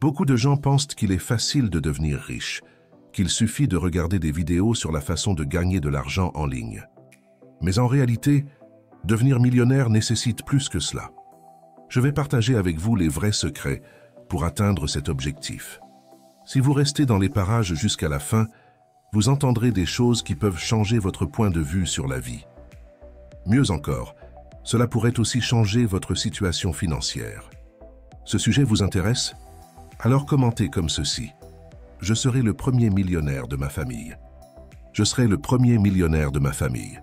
Beaucoup de gens pensent qu'il est facile de devenir riche, qu'il suffit de regarder des vidéos sur la façon de gagner de l'argent en ligne. Mais en réalité, devenir millionnaire nécessite plus que cela. Je vais partager avec vous les vrais secrets pour atteindre cet objectif. Si vous restez dans les parages jusqu'à la fin, vous entendrez des choses qui peuvent changer votre point de vue sur la vie. Mieux encore, cela pourrait aussi changer votre situation financière. Ce sujet vous intéresse? Alors commentez comme ceci. Je serai le premier millionnaire de ma famille. Je serai le premier millionnaire de ma famille.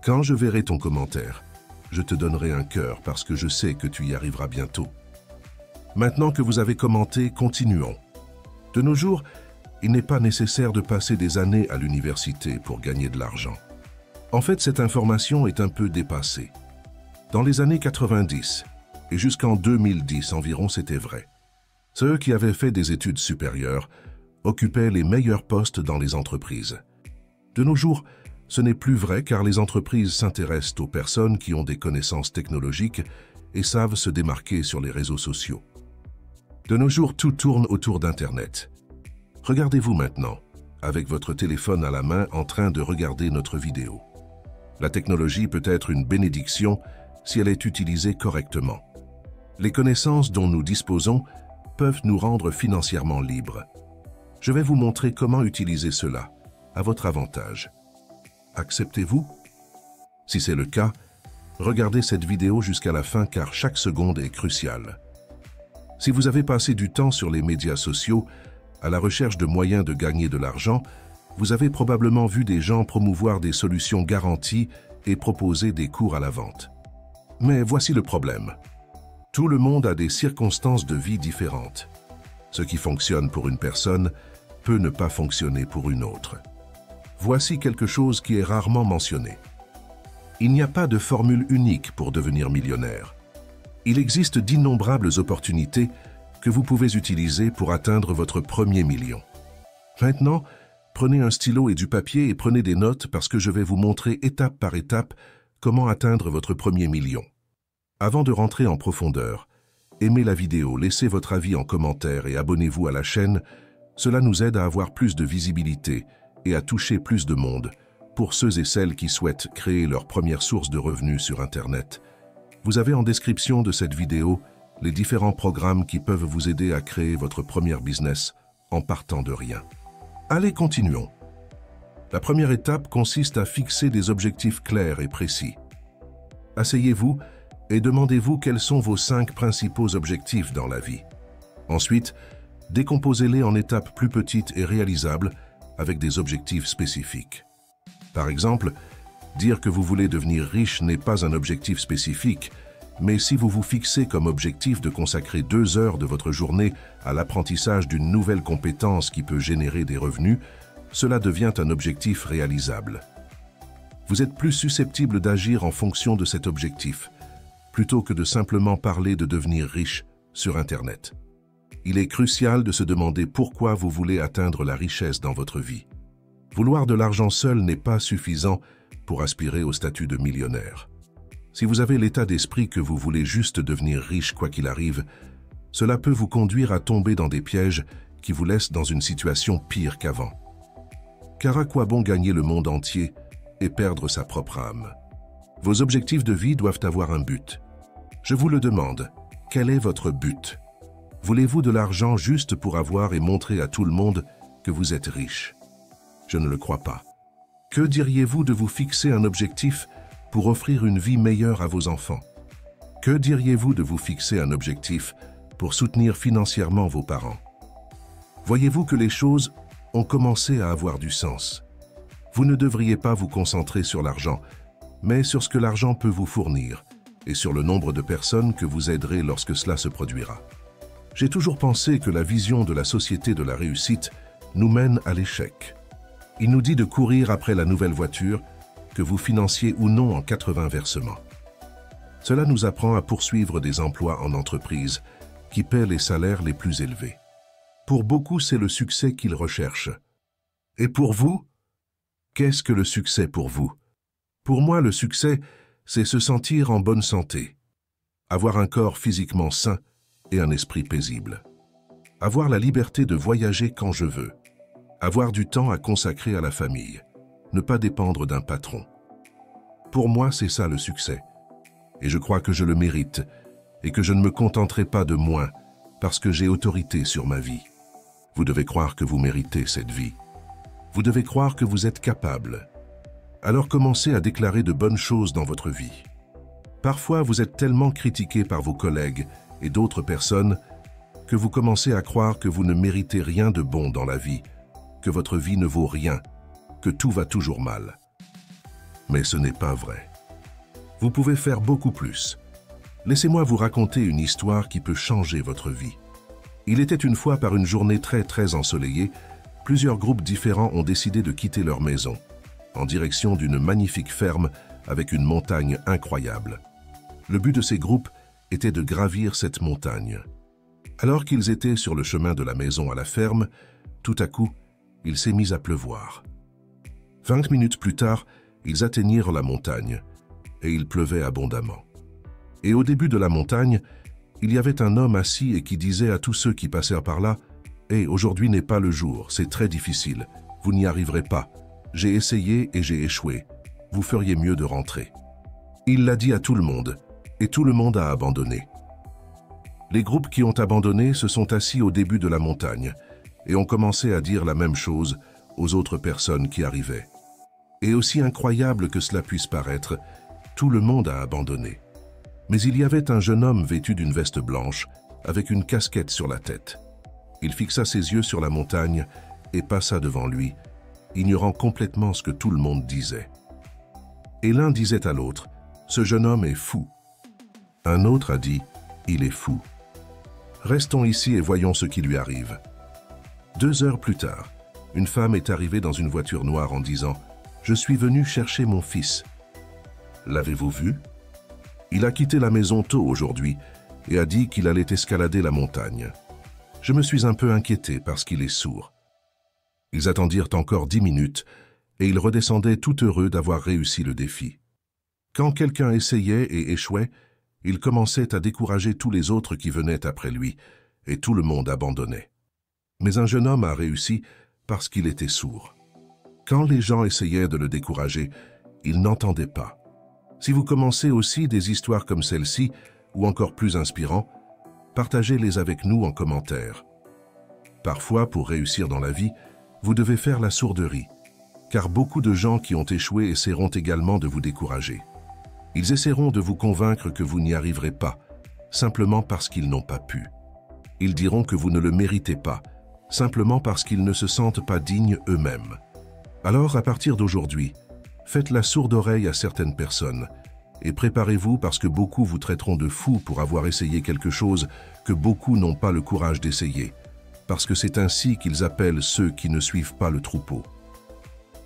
Quand je verrai ton commentaire, je te donnerai un cœur parce que je sais que tu y arriveras bientôt. Maintenant que vous avez commenté, continuons. De nos jours, il n'est pas nécessaire de passer des années à l'université pour gagner de l'argent. En fait, cette information est un peu dépassée. Dans les années 90 et jusqu'en 2010 environ, c'était vrai. Ceux qui avaient fait des études supérieures occupaient les meilleurs postes dans les entreprises. De nos jours, ce n'est plus vrai car les entreprises s'intéressent aux personnes qui ont des connaissances technologiques et savent se démarquer sur les réseaux sociaux. De nos jours, tout tourne autour d'Internet. Regardez-vous maintenant, avec votre téléphone à la main en train de regarder notre vidéo. La technologie peut être une bénédiction si elle est utilisée correctement. Les connaissances dont nous disposons peuvent nous rendre financièrement libres. Je vais vous montrer comment utiliser cela à votre avantage. Acceptez-vous? Si c'est le cas, regardez cette vidéo jusqu'à la fin car chaque seconde est cruciale. Si vous avez passé du temps sur les médias sociaux à la recherche de moyens de gagner de l'argent, vous avez probablement vu des gens promouvoir des solutions garanties et proposer des cours à la vente. Mais voici le problème. Tout le monde a des circonstances de vie différentes. Ce qui fonctionne pour une personne peut ne pas fonctionner pour une autre. Voici quelque chose qui est rarement mentionné. Il n'y a pas de formule unique pour devenir millionnaire. Il existe d'innombrables opportunités que vous pouvez utiliser pour atteindre votre premier million. Maintenant, prenez un stylo et du papier et prenez des notes parce que je vais vous montrer étape par étape comment atteindre votre premier million. Avant de rentrer en profondeur, aimez la vidéo, laissez votre avis en commentaire et abonnez-vous à la chaîne. Cela nous aide à avoir plus de visibilité et à toucher plus de monde pour ceux et celles qui souhaitent créer leur première source de revenus sur Internet. Vous avez en description de cette vidéo les différents programmes qui peuvent vous aider à créer votre premier business en partant de rien. Allez, continuons. La première étape consiste à fixer des objectifs clairs et précis. Asseyez-vous et demandez-vous quels sont vos 5 principaux objectifs dans la vie. Ensuite, décomposez-les en étapes plus petites et réalisables avec des objectifs spécifiques. Par exemple, dire que vous voulez devenir riche n'est pas un objectif spécifique, mais si vous vous fixez comme objectif de consacrer 2 heures de votre journée à l'apprentissage d'une nouvelle compétence qui peut générer des revenus, cela devient un objectif réalisable. Vous êtes plus susceptible d'agir en fonction de cet objectif, plutôt que de simplement parler de devenir riche sur Internet. Il est crucial de se demander pourquoi vous voulez atteindre la richesse dans votre vie. Vouloir de l'argent seul n'est pas suffisant pour aspirer au statut de millionnaire. Si vous avez l'état d'esprit que vous voulez juste devenir riche quoi qu'il arrive, cela peut vous conduire à tomber dans des pièges qui vous laissent dans une situation pire qu'avant. Car à quoi bon gagner le monde entier et perdre sa propre âme? Vos objectifs de vie doivent avoir un but. Je vous le demande, quel est votre but? Voulez-vous de l'argent juste pour avoir et montrer à tout le monde que vous êtes riche? Je ne le crois pas. Que diriez-vous de vous fixer un objectif pour offrir une vie meilleure à vos enfants? Que diriez-vous de vous fixer un objectif pour soutenir financièrement vos parents? Voyez-vous que les choses ont commencé à avoir du sens. Vous ne devriez pas vous concentrer sur l'argent, mais sur ce que l'argent peut vous fournir et sur le nombre de personnes que vous aiderez lorsque cela se produira. J'ai toujours pensé que la vision de la société de la réussite nous mène à l'échec. Il nous dit de courir après la nouvelle voiture, que vous financiez ou non en 80 versements. Cela nous apprend à poursuivre des emplois en entreprise qui paient les salaires les plus élevés. Pour beaucoup, c'est le succès qu'ils recherchent. Et pour vous? Qu'est-ce que le succès pour vous? Pour moi, le succès, c'est se sentir en bonne santé, avoir un corps physiquement sain et un esprit paisible. Avoir la liberté de voyager quand je veux. Avoir du temps à consacrer à la famille. Ne pas dépendre d'un patron. Pour moi, c'est ça le succès. Et je crois que je le mérite et que je ne me contenterai pas de moins parce que j'ai autorité sur ma vie. Vous devez croire que vous méritez cette vie. Vous devez croire que vous êtes capable. Alors commencez à déclarer de bonnes choses dans votre vie. Parfois, vous êtes tellement critiqué par vos collègues et d'autres personnes que vous commencez à croire que vous ne méritez rien de bon dans la vie, que votre vie ne vaut rien, que tout va toujours mal. Mais ce n'est pas vrai. Vous pouvez faire beaucoup plus. Laissez-moi vous raconter une histoire qui peut changer votre vie. Il était une fois, par une journée très ensoleillée, plusieurs groupes différents ont décidé de quitter leur maison, en direction d'une magnifique ferme avec une montagne incroyable. Le but de ces groupes était de gravir cette montagne. Alors qu'ils étaient sur le chemin de la maison à la ferme, tout à coup, il s'est mis à pleuvoir. 20 minutes plus tard, ils atteignirent la montagne, et il pleuvait abondamment. Et au début de la montagne, il y avait un homme assis et qui disait à tous ceux qui passèrent par là, « Hé, aujourd'hui n'est pas le jour, c'est très difficile, vous n'y arriverez pas. J'ai essayé et j'ai échoué, vous feriez mieux de rentrer. » Il l'a dit à tout le monde, et tout le monde a abandonné. Les groupes qui ont abandonné se sont assis au début de la montagne et ont commencé à dire la même chose aux autres personnes qui arrivaient. Et aussi incroyable que cela puisse paraître, tout le monde a abandonné. Mais il y avait un jeune homme vêtu d'une veste blanche, avec une casquette sur la tête. Il fixa ses yeux sur la montagne et passa devant lui, ignorant complètement ce que tout le monde disait. Et l'un disait à l'autre, « Ce jeune homme est fou. » Un autre a dit, « Il est fou. » Restons ici et voyons ce qui lui arrive. 2 heures plus tard, une femme est arrivée dans une voiture noire en disant « Je suis venue chercher mon fils. » L'avez-vous vu? Il a quitté la maison tôt aujourd'hui et a dit qu'il allait escalader la montagne. Je me suis un peu inquiété parce qu'il est sourd. Ils attendirent encore 10 minutes et il redescendait tout heureux d'avoir réussi le défi. Quand quelqu'un essayait et échouait, il commençait à décourager tous les autres qui venaient après lui, et tout le monde abandonnait. Mais un jeune homme a réussi parce qu'il était sourd. Quand les gens essayaient de le décourager, il n'entendait pas. Si vous commencez aussi des histoires comme celle-ci, ou encore plus inspirants, partagez-les avec nous en commentaire. Parfois, pour réussir dans la vie, vous devez faire la sourderie, car beaucoup de gens qui ont échoué essaieront également de vous décourager. Ils essaieront de vous convaincre que vous n'y arriverez pas, simplement parce qu'ils n'ont pas pu. Ils diront que vous ne le méritez pas, simplement parce qu'ils ne se sentent pas dignes eux-mêmes. Alors, à partir d'aujourd'hui, faites la sourde oreille à certaines personnes et préparez-vous parce que beaucoup vous traiteront de fous pour avoir essayé quelque chose que beaucoup n'ont pas le courage d'essayer, parce que c'est ainsi qu'ils appellent ceux qui ne suivent pas le troupeau.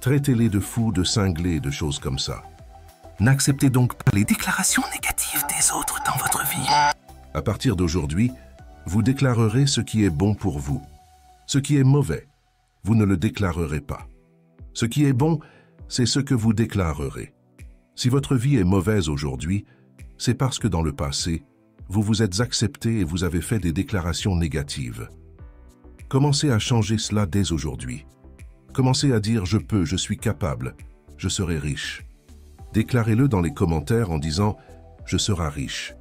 Traitez-les de fous, de cinglés, de choses comme ça. N'acceptez donc pas les déclarations négatives des autres dans votre vie. À partir d'aujourd'hui, vous déclarerez ce qui est bon pour vous. Ce qui est mauvais, vous ne le déclarerez pas. Ce qui est bon, c'est ce que vous déclarerez. Si votre vie est mauvaise aujourd'hui, c'est parce que dans le passé, vous vous êtes accepté et vous avez fait des déclarations négatives. Commencez à changer cela dès aujourd'hui. Commencez à dire « je peux, je suis capable, je serai riche ». Déclarez-le dans les commentaires en disant « je serai riche ».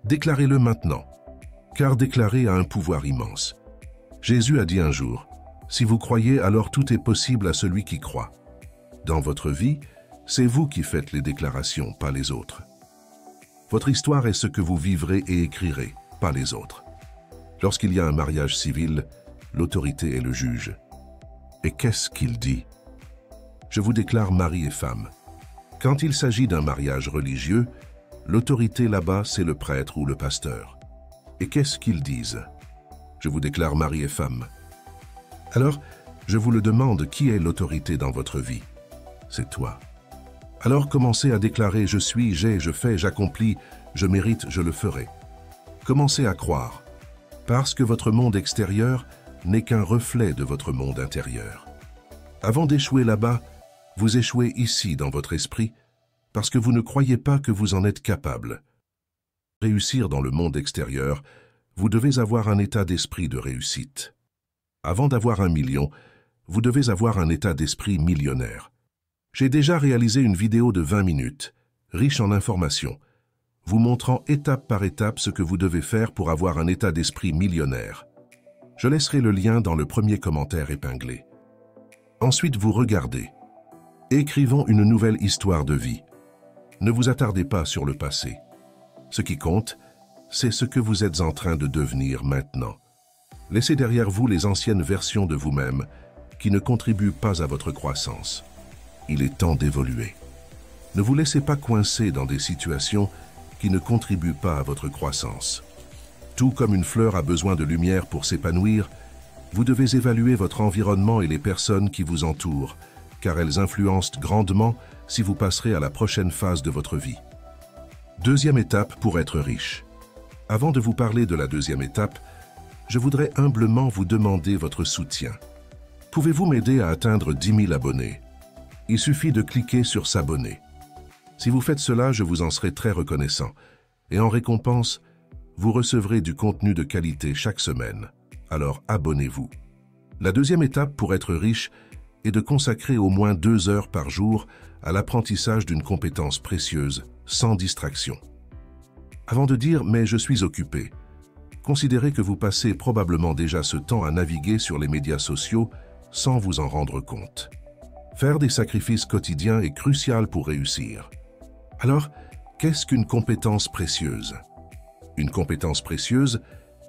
Déclarez-le maintenant, car déclarer a un pouvoir immense. Jésus a dit un jour « si vous croyez, alors tout est possible à celui qui croit ». Dans votre vie, c'est vous qui faites les déclarations, pas les autres. Votre histoire est ce que vous vivrez et écrirez, pas les autres. Lorsqu'il y a un mariage civil, l'autorité est le juge. Et qu'est-ce qu'il dit? Je vous déclare mari et femme. Quand il s'agit d'un mariage religieux, l'autorité là-bas, c'est le prêtre ou le pasteur. Et qu'est-ce qu'ils disent? Je vous déclare mari et femme. Alors, je vous le demande, qui est l'autorité dans votre vie? C'est toi. Alors commencez à déclarer « je suis, j'ai, je fais, j'accomplis, je mérite, je le ferai ». Commencez à croire, parce que votre monde extérieur n'est qu'un reflet de votre monde intérieur. Avant d'échouer là-bas, vous échouez ici dans votre esprit, parce que vous ne croyez pas que vous en êtes capable. Réussir dans le monde extérieur, vous devez avoir un état d'esprit de réussite. Avant d'avoir 1 million, vous devez avoir un état d'esprit millionnaire. J'ai déjà réalisé une vidéo de 20 minutes, riche en informations, vous montrant étape par étape ce que vous devez faire pour avoir un état d'esprit millionnaire. Je laisserai le lien dans le premier commentaire épinglé. Ensuite, vous regardez. Écrivons une nouvelle histoire de vie. Ne vous attardez pas sur le passé. Ce qui compte, c'est ce que vous êtes en train de devenir maintenant. Laissez derrière vous les anciennes versions de vous-même qui ne contribuent pas à votre croissance. Il est temps d'évoluer. Ne vous laissez pas coincer dans des situations qui ne contribuent pas à votre croissance. Tout comme une fleur a besoin de lumière pour s'épanouir, vous devez évaluer votre environnement et les personnes qui vous entourent, car elles influencent grandement si vous passerez à la prochaine phase de votre vie. Deuxième étape pour être riche. Avant de vous parler de la deuxième étape, je voudrais humblement vous demander votre soutien. Pouvez-vous m'aider à atteindre 10 000 abonnés? Il suffit de cliquer sur s'abonner. Si vous faites cela, je vous en serai très reconnaissant. Et en récompense, vous recevrez du contenu de qualité chaque semaine. Alors abonnez-vous. La deuxième étape pour être riche est de consacrer au moins 2 heures par jour à l'apprentissage d'une compétence précieuse, sans distraction. Avant de dire « mais je suis occupé », considérez que vous passez probablement déjà ce temps à naviguer sur les médias sociaux sans vous en rendre compte. Faire des sacrifices quotidiens est crucial pour réussir. Alors, qu'est-ce qu'une compétence précieuse? Une compétence précieuse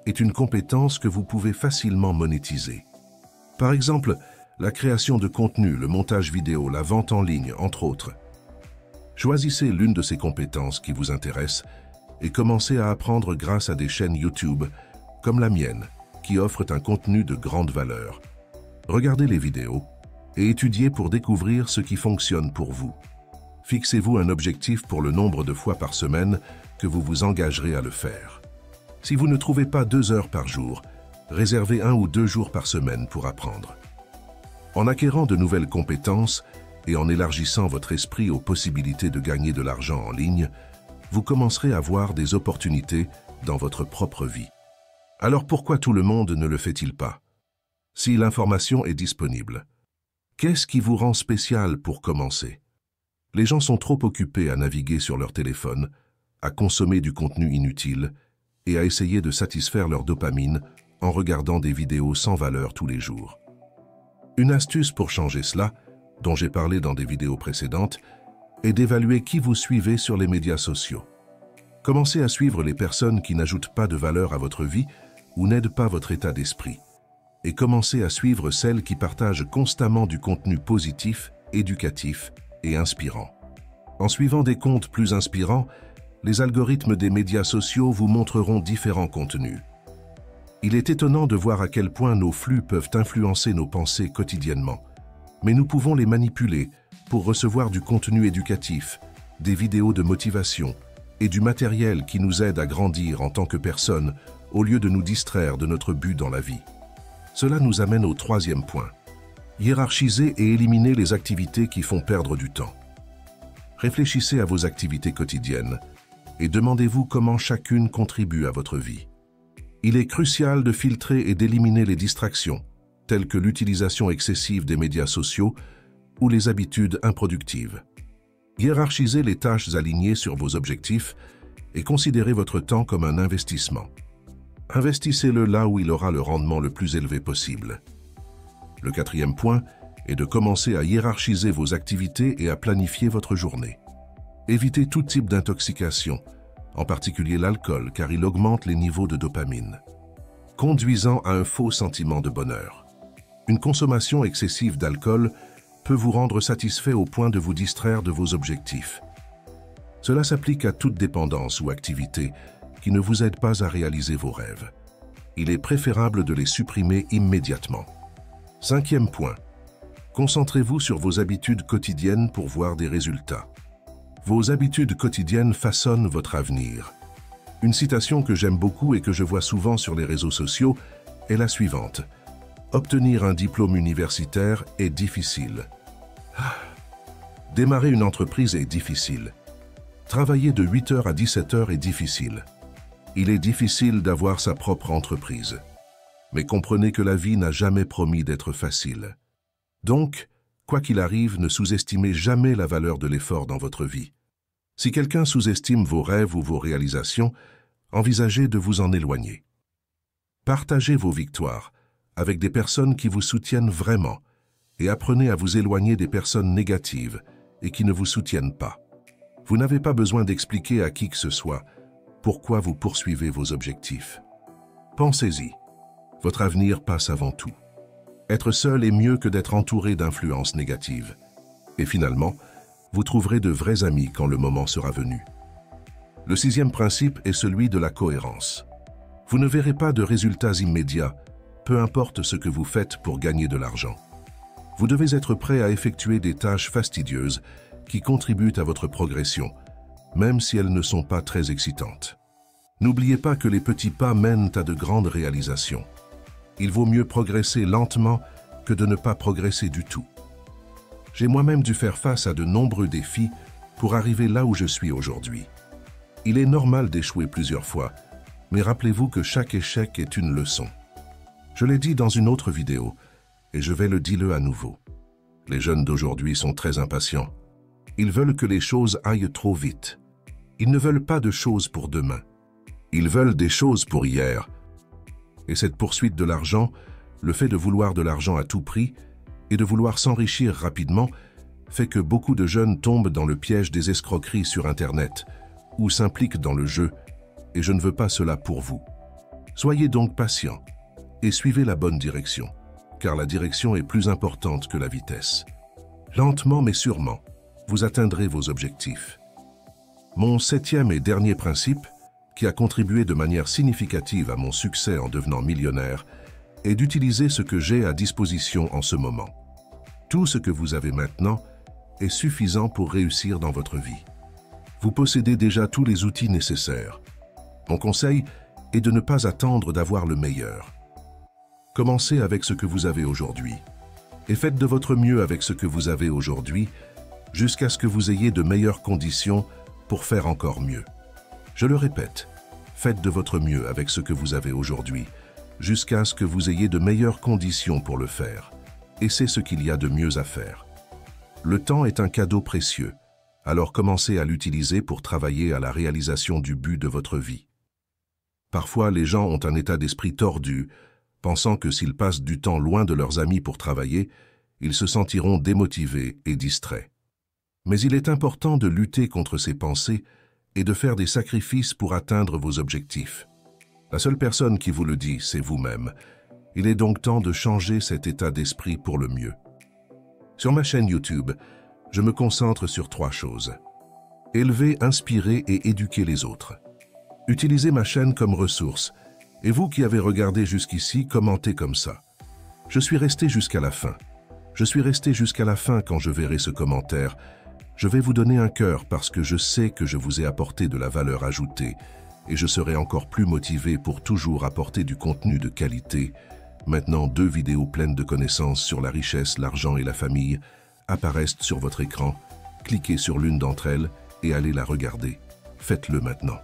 est une compétence que vous pouvez facilement monétiser. Par exemple, la création de contenu, le montage vidéo, la vente en ligne, entre autres. Choisissez l'une de ces compétences qui vous intéresse et commencez à apprendre grâce à des chaînes YouTube, comme la mienne, qui offrent un contenu de grande valeur. Regardez les vidéos et étudiez pour découvrir ce qui fonctionne pour vous. Fixez-vous un objectif pour le nombre de fois par semaine que vous vous engagerez à le faire. Si vous ne trouvez pas 2 heures par jour, réservez 1 ou 2 jours par semaine pour apprendre. En acquérant de nouvelles compétences et en élargissant votre esprit aux possibilités de gagner de l'argent en ligne, vous commencerez à voir des opportunités dans votre propre vie. Alors pourquoi tout le monde ne le fait-il pas? Si l'information est disponible, qu'est-ce qui vous rend spécial pour commencer? Les gens sont trop occupés à naviguer sur leur téléphone, à consommer du contenu inutile et à essayer de satisfaire leur dopamine en regardant des vidéos sans valeur tous les jours. Une astuce pour changer cela, dont j'ai parlé dans des vidéos précédentes, est d'évaluer qui vous suivez sur les médias sociaux. Commencez à suivre les personnes qui n'ajoutent pas de valeur à votre vie ou n'aident pas votre état d'esprit, et commencez à suivre celles qui partagent constamment du contenu positif, éducatif et inspirant. En suivant des comptes plus inspirants, les algorithmes des médias sociaux vous montreront différents contenus. Il est étonnant de voir à quel point nos flux peuvent influencer nos pensées quotidiennement, mais nous pouvons les manipuler pour recevoir du contenu éducatif, des vidéos de motivation et du matériel qui nous aide à grandir en tant que personne au lieu de nous distraire de notre but dans la vie. Cela nous amène au troisième point. Hiérarchisez et éliminez les activités qui font perdre du temps. Réfléchissez à vos activités quotidiennes et demandez-vous comment chacune contribue à votre vie. Il est crucial de filtrer et d'éliminer les distractions, telles que l'utilisation excessive des médias sociaux ou les habitudes improductives. Hiérarchisez les tâches alignées sur vos objectifs et considérez votre temps comme un investissement. Investissez-le là où il aura le rendement le plus élevé possible. Le quatrième point est de commencer à hiérarchiser vos activités et à planifier votre journée. Évitez tout type d'intoxication, en particulier l'alcool, car il augmente les niveaux de dopamine, conduisant à un faux sentiment de bonheur. Une consommation excessive d'alcool peut vous rendre satisfait au point de vous distraire de vos objectifs. Cela s'applique à toute dépendance ou activité qui ne vous aide pas à réaliser vos rêves. Il est préférable de les supprimer immédiatement. Cinquième point. Concentrez-vous sur vos habitudes quotidiennes pour voir des résultats. Vos habitudes quotidiennes façonnent votre avenir. Une citation que j'aime beaucoup et que je vois souvent sur les réseaux sociaux est la suivante. Obtenir un diplôme universitaire est difficile. Démarrer une entreprise est difficile. Travailler de 8h à 17h est difficile. Il est difficile d'avoir sa propre entreprise. Mais comprenez que la vie n'a jamais promis d'être facile. Donc, quoi qu'il arrive, ne sous-estimez jamais la valeur de l'effort dans votre vie. Si quelqu'un sous-estime vos rêves ou vos réalisations, envisagez de vous en éloigner. Partagez vos victoires avec des personnes qui vous soutiennent vraiment et apprenez à vous éloigner des personnes négatives et qui ne vous soutiennent pas. Vous n'avez pas besoin d'expliquer à qui que ce soit pourquoi vous poursuivez vos objectifs. Pensez-y, votre avenir passe avant tout. Être seul est mieux que d'être entouré d'influences négatives. Et finalement, vous trouverez de vrais amis quand le moment sera venu. Le 6e principe est celui de la cohérence. Vous ne verrez pas de résultats immédiats, peu importe ce que vous faites pour gagner de l'argent. Vous devez être prêt à effectuer des tâches fastidieuses qui contribuent à votre progression, même si elles ne sont pas très excitantes. N'oubliez pas que les petits pas mènent à de grandes réalisations. Il vaut mieux progresser lentement que de ne pas progresser du tout. J'ai moi-même dû faire face à de nombreux défis pour arriver là où je suis aujourd'hui. Il est normal d'échouer plusieurs fois, mais rappelez-vous que chaque échec est une leçon. Je l'ai dit dans une autre vidéo, et je vais le dire à nouveau. Les jeunes d'aujourd'hui sont très impatients. Ils veulent que les choses aillent trop vite. Ils ne veulent pas de choses pour demain. Ils veulent des choses pour hier. Et cette poursuite de l'argent, le fait de vouloir de l'argent à tout prix et de vouloir s'enrichir rapidement, fait que beaucoup de jeunes tombent dans le piège des escroqueries sur Internet ou s'impliquent dans le jeu, et je ne veux pas cela pour vous. Soyez donc patient et suivez la bonne direction, car la direction est plus importante que la vitesse. Lentement mais sûrement, vous atteindrez vos objectifs. Mon 7e et dernier principe, qui a contribué de manière significative à mon succès en devenant millionnaire, est d'utiliser ce que j'ai à disposition en ce moment. Tout ce que vous avez maintenant est suffisant pour réussir dans votre vie. Vous possédez déjà tous les outils nécessaires. Mon conseil est de ne pas attendre d'avoir le meilleur. Commencez avec ce que vous avez aujourd'hui et faites de votre mieux avec ce que vous avez aujourd'hui jusqu'à ce que vous ayez de meilleures conditions pour faire encore mieux. Je le répète, faites de votre mieux avec ce que vous avez aujourd'hui jusqu'à ce que vous ayez de meilleures conditions pour le faire. Et c'est ce qu'il y a de mieux à faire. Le temps est un cadeau précieux, alors commencez à l'utiliser pour travailler à la réalisation du but de votre vie. Parfois, les gens ont un état d'esprit tordu, pensant que s'ils passent du temps loin de leurs amis pour travailler, ils se sentiront démotivés et distraits. Mais il est important de lutter contre ces pensées et de faire des sacrifices pour atteindre vos objectifs. La seule personne qui vous le dit, c'est vous-même. Il est donc temps de changer cet état d'esprit pour le mieux. Sur ma chaîne YouTube, je me concentre sur 3 choses. Élever, inspirer et éduquer les autres. Utilisez ma chaîne comme ressource. Et vous qui avez regardé jusqu'ici, commentez comme ça. Je suis resté jusqu'à la fin. Je suis resté jusqu'à la fin quand je verrai ce commentaire. Je vais vous donner un cœur parce que je sais que je vous ai apporté de la valeur ajoutée et je serai encore plus motivé pour toujours apporter du contenu de qualité. Maintenant, 2 vidéos pleines de connaissances sur la richesse, l'argent et la famille apparaissent sur votre écran. Cliquez sur l'une d'entre elles et allez la regarder. Faites-le maintenant.